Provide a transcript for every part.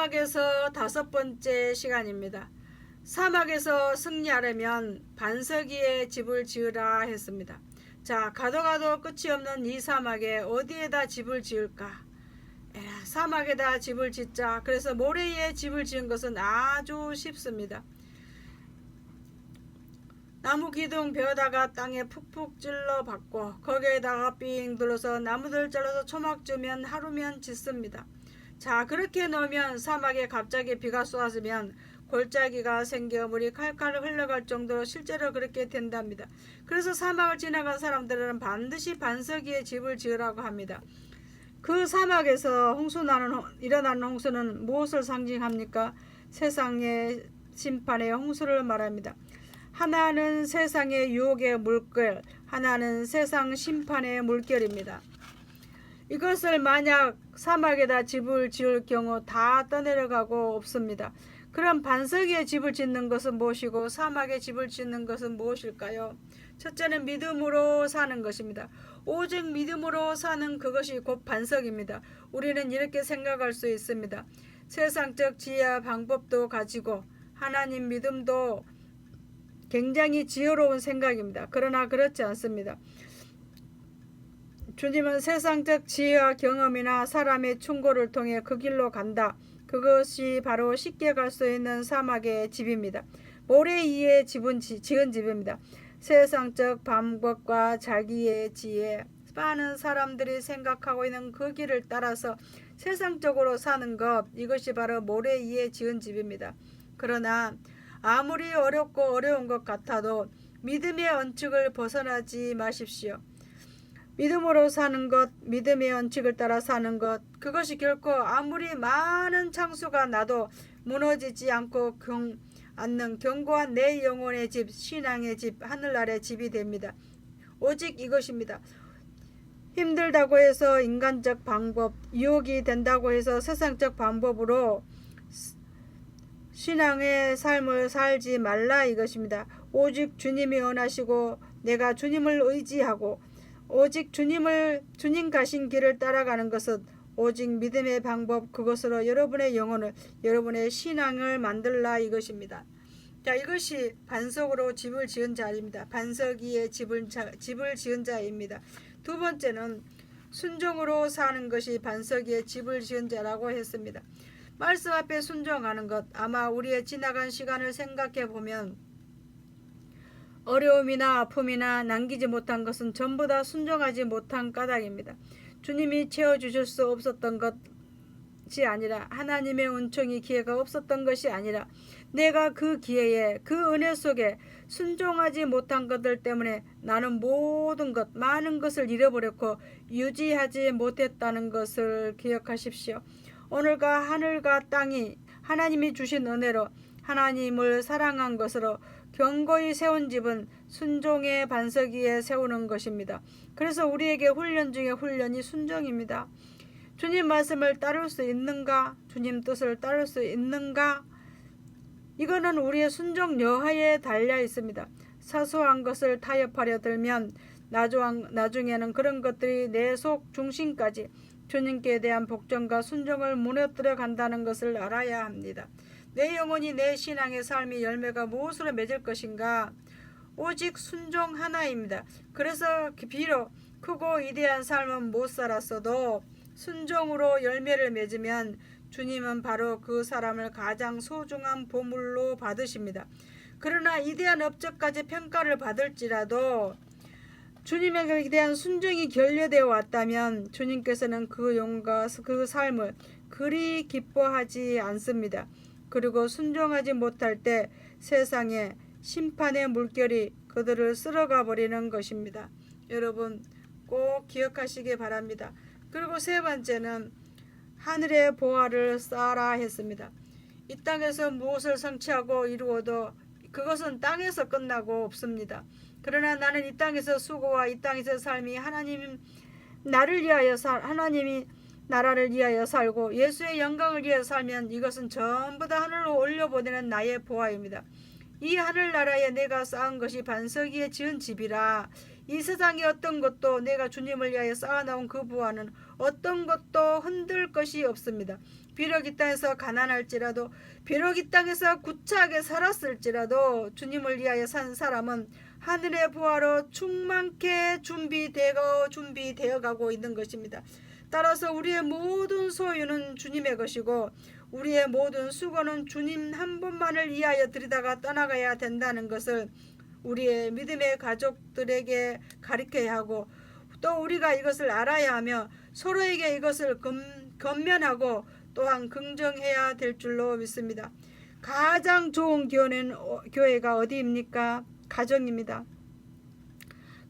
사막에서 5번째 시간입니다. 사막에서 승리하려면 반석 위에 집을 지으라 했습니다. 자, 가도 가도 끝이 없는 이 사막에 어디에다 집을 지을까? 사막에다 집을 짓자. 그래서 모래 위에 집을 지은 것은 아주 쉽습니다. 나무 기둥 베어다가 땅에 푹푹 찔러 박고 거기에다가 삥 둘러서 나무들 잘라서 초막 주면 하루면 짓습니다. 자, 그렇게 놓으면 사막에 갑자기 비가 쏟아지면 골짜기가 생겨 물이 칼칼 흘러갈 정도로 실제로 그렇게 된답니다. 그래서 사막을 지나간 사람들은 반드시 반석 위에 집을 지으라고 합니다. 그 사막에서 일어나는 홍수는 무엇을 상징합니까? 세상의 심판의 홍수를 말합니다. 하나는 세상의 유혹의 물결, 하나는 세상 심판의 물결입니다. 이것을 만약 사막에다 집을 지을 경우 다 떠내려가고 없습니다. 그럼 반석 위에 집을 짓는 것은 무엇이고 사막에 집을 짓는 것은 무엇일까요? 첫째는 믿음으로 사는 것입니다. 오직 믿음으로 사는 그것이 곧 반석입니다. 우리는 이렇게 생각할 수 있습니다. 세상적 지혜와 방법도 가지고 하나님 믿음도 굉장히 지혜로운 생각입니다. 그러나 그렇지 않습니다. 주님은 세상적 지혜와 경험이나 사람의 충고를 통해 그 길로 간다. 그것이 바로 쉽게 갈 수 있는 사막의 집입니다. 모래 위에 지은 집입니다. 세상적 방법과 자기의 지혜, 많은 사람들이 생각하고 있는 그 길을 따라서 세상적으로 사는 것, 이것이 바로 모래 위에 지은 집입니다. 그러나 아무리 어렵고 어려운 것 같아도 믿음의 원칙을 벗어나지 마십시오. 믿음으로 사는 것, 믿음의 원칙을 따라 사는 것, 그것이 결코 아무리 많은 창수가 나도 무너지지 않고 않는 견고한 내 영혼의 집, 신앙의 집, 하늘 아래 집이 됩니다. 오직 이것입니다. 힘들다고 해서 인간적 방법, 유혹이 된다고 해서 세상적 방법으로 신앙의 삶을 살지 말라 이것입니다. 오직 주님이 원하시고 내가 주님을 의지하고 오직 주님 가신 길을 따라가는 것은 오직 믿음의 방법, 그것으로 여러분의 영혼을, 여러분의 신앙을 만들라 이것입니다. 자, 이것이 반석으로 집을 지은 자입니다. 반석 위에 집을 지은 자입니다. 두 번째는 순종으로 사는 것이 반석 위에 집을 지은 자라고 했습니다. 말씀 앞에 순종하는 것, 아마 우리의 지나간 시간을 생각해 보면 어려움이나 아픔이나 남기지 못한 것은 전부 다 순종하지 못한 까닭입니다. 주님이 채워주실 수 없었던 것이 아니라, 하나님의 은총이 기회가 없었던 것이 아니라, 내가 그 기회에 그 은혜 속에 순종하지 못한 것들 때문에 나는 모든 것, 많은 것을 잃어버렸고 유지하지 못했다는 것을 기억하십시오. 오늘과 하늘과 땅이 하나님이 주신 은혜로 하나님을 사랑한 것으로 견고히 세운 집은 순종의 반석 위에 세우는 것입니다. 그래서 우리에게 훈련 중에 훈련이 순종입니다. 주님 말씀을 따를 수 있는가? 주님 뜻을 따를 수 있는가? 이거는 우리의 순종 여하에 달려 있습니다. 사소한 것을 타협하려 들면 나중에는 그런 것들이 내 속 중심까지 주님께 대한 복종과 순종을 무너뜨려 간다는 것을 알아야 합니다. 내 영혼이 내 신앙의 삶의 열매가 무엇으로 맺을 것인가? 오직 순종 하나입니다. 그래서 비록 크고 위대한 삶은 못 살았어도 순종으로 열매를 맺으면 주님은 바로 그 사람을 가장 소중한 보물로 받으십니다. 그러나 위대한 업적까지 평가를 받을지라도 주님에 대한 순종이 결여되어 왔다면 주님께서는 그 영과 그 삶을 그리 기뻐하지 않습니다. 그리고 순종하지 못할 때 세상에 심판의 물결이 그들을 쓸어가 버리는 것입니다. 여러분 꼭 기억하시기 바랍니다. 그리고 세 번째는 하늘의 보화를 쌓아라 했습니다. 이 땅에서 무엇을 성취하고 이루어도 그것은 땅에서 끝나고 없습니다. 그러나 나는 이 땅에서 수고와 이 땅에서 삶이 하나님이 나라를 위하여 살고 예수의 영광을 위하여 살면 이것은 전부 다 하늘로 올려보내는 나의 보화입니다. 이 하늘나라에 내가 쌓은 것이 반석 위에 지은 집이라 이 세상의 어떤 것도 내가 주님을 위하여 쌓아놓은 그 부와는 어떤 것도 흔들 것이 없습니다. 비록 이 땅에서 가난할지라도, 비록 이 땅에서 구차하게 살았을지라도 주님을 위하여 산 사람은 하늘의 부하로 충만케 준비되어 가고 있는 것입니다. 따라서 우리의 모든 소유는 주님의 것이고 우리의 모든 수고는 주님 한 분만을 위하여 드리다가 떠나가야 된다는 것을 우리의 믿음의 가족들에게 가르쳐야 하고, 또 우리가 이것을 알아야 하며 서로에게 이것을 건면하고 또한 긍정해야 될 줄로 믿습니다. 가장 좋은 교회가 어디입니까? 가정입니다.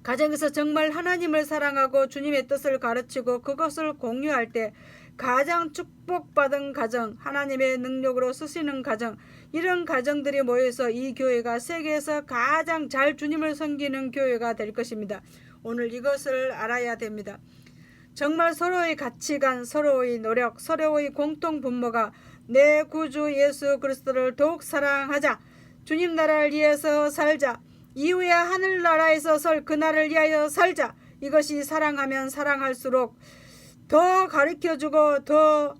가정에서 정말 하나님을 사랑하고 주님의 뜻을 가르치고 그것을 공유할 때 가장 축복받은 가정, 하나님의 능력으로 쓰시는 가정, 이런 가정들이 모여서 이 교회가 세계에서 가장 잘 주님을 섬기는 교회가 될 것입니다. 오늘 이것을 알아야 됩니다. 정말 서로의 가치관, 서로의 노력, 서로의 공통 분모가 내 구주 예수 그리스도를 더욱 사랑하자, 주님 나라를 위해서 살자, 이후에 하늘나라에서 설 그날을 위하여 살자, 이것이 사랑하면 사랑할수록 더 가르쳐주고 더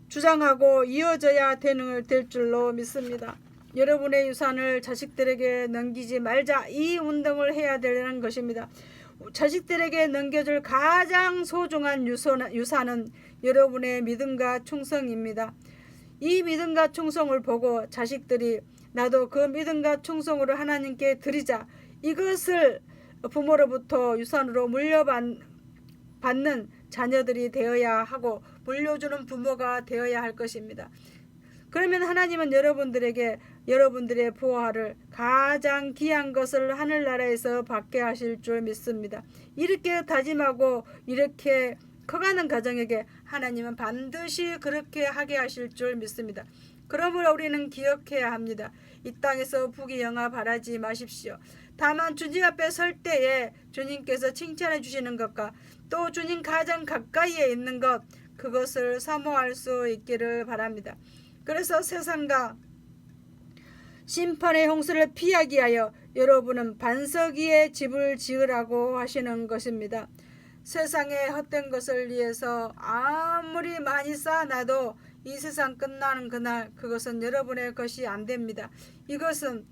주장하고 이어져야 될 줄로 믿습니다. 여러분의 유산을 자식들에게 넘기지 말자, 이 운동을 해야 되는 것입니다. 자식들에게 넘겨줄 가장 소중한 유산은 여러분의 믿음과 충성입니다. 이 믿음과 충성을 보고 자식들이 나도 그 믿음과 충성으로 하나님께 드리자, 이것을 부모로부터 유산으로 물려받는 자녀들이 되어야 하고 물려주는 부모가 되어야 할 것입니다. 그러면 하나님은 여러분들에게 여러분들의 부하를 가장 귀한 것을 하늘나라에서 받게 하실 줄 믿습니다. 이렇게 다짐하고 이렇게 커가는 가정에게 하나님은 반드시 그렇게 하게 하실 줄 믿습니다. 그러므로 우리는 기억해야 합니다. 이 땅에서 부귀영화 바라지 마십시오. 다만 주님 앞에 설 때에 주님께서 칭찬해 주시는 것과 또 주님 가장 가까이에 있는 것, 그것을 사모할 수 있기를 바랍니다. 그래서 세상과 심판의 홍수를 피하기 위하여 여러분은 반석 위에 집을 지으라고 하시는 것입니다. 세상의 헛된 것을 위해서 아무리 많이 쌓아놔도 이 세상 끝나는 그날 그것은 여러분의 것이 안 됩니다. 이것은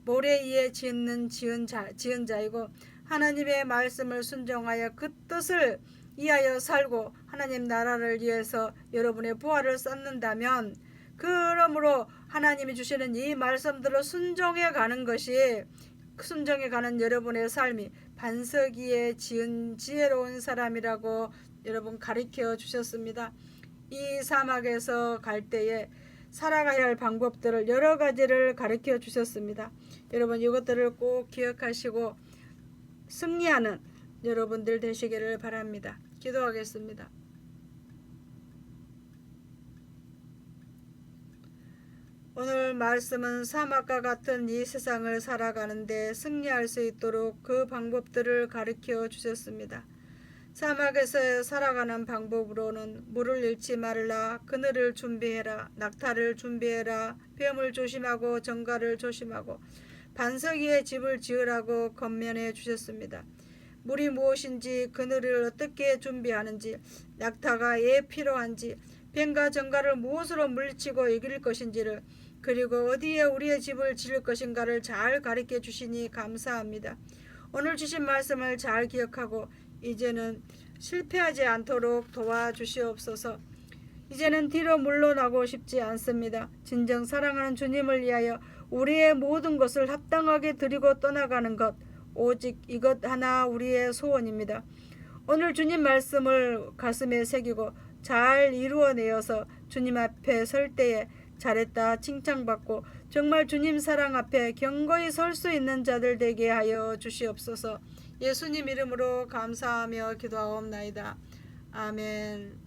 모래 위에 지은 자이고 하나님의 말씀을 순종하여 그 뜻을 이하여 살고 하나님 나라를 위해서 여러분의 부활을 쌓는다면, 그러므로 하나님이 주시는 이 말씀들을 순종해 가는 것이, 순종해 가는 여러분의 삶이 반석 위에 지은 지혜로운 사람이라고 여러분 가르쳐 주셨습니다. 이 사막에서 갈 때에 살아가야 할 방법들을 여러 가지를 가르쳐 주셨습니다. 여러분 이것들을 꼭 기억하시고 승리하는 여러분들 되시기를 바랍니다. 기도하겠습니다. 오늘 말씀은 사막과 같은 이 세상을 살아가는데 승리할 수 있도록 그 방법들을 가르쳐 주셨습니다. 사막에서 살아가는 방법으로는 물을 잃지 말라, 그늘을 준비해라, 낙타를 준비해라, 뱀을 조심하고 정갈을 조심하고 반석 위에 집을 지으라고 권면해 주셨습니다. 물이 무엇인지, 그늘을 어떻게 준비하는지, 낙타가 왜 필요한지, 뱀과 정갈을 무엇으로 물리치고 이길 것인지를, 그리고 어디에 우리의 집을 지을 것인가를 잘 가르쳐 주시니 감사합니다. 오늘 주신 말씀을 잘 기억하고 이제는 실패하지 않도록 도와주시옵소서. 이제는 뒤로 물러나고 싶지 않습니다. 진정 사랑하는 주님을 위하여 우리의 모든 것을 합당하게 드리고 떠나가는 것, 오직 이것 하나 우리의 소원입니다. 오늘 주님 말씀을 가슴에 새기고 잘 이루어내어서 주님 앞에 설 때에 잘했다 칭찬받고 정말 주님 사랑 앞에 견고히 설 수 있는 자들 되게 하여 주시옵소서. 예수님 이름으로 감사하며 기도하옵나이다. 아멘.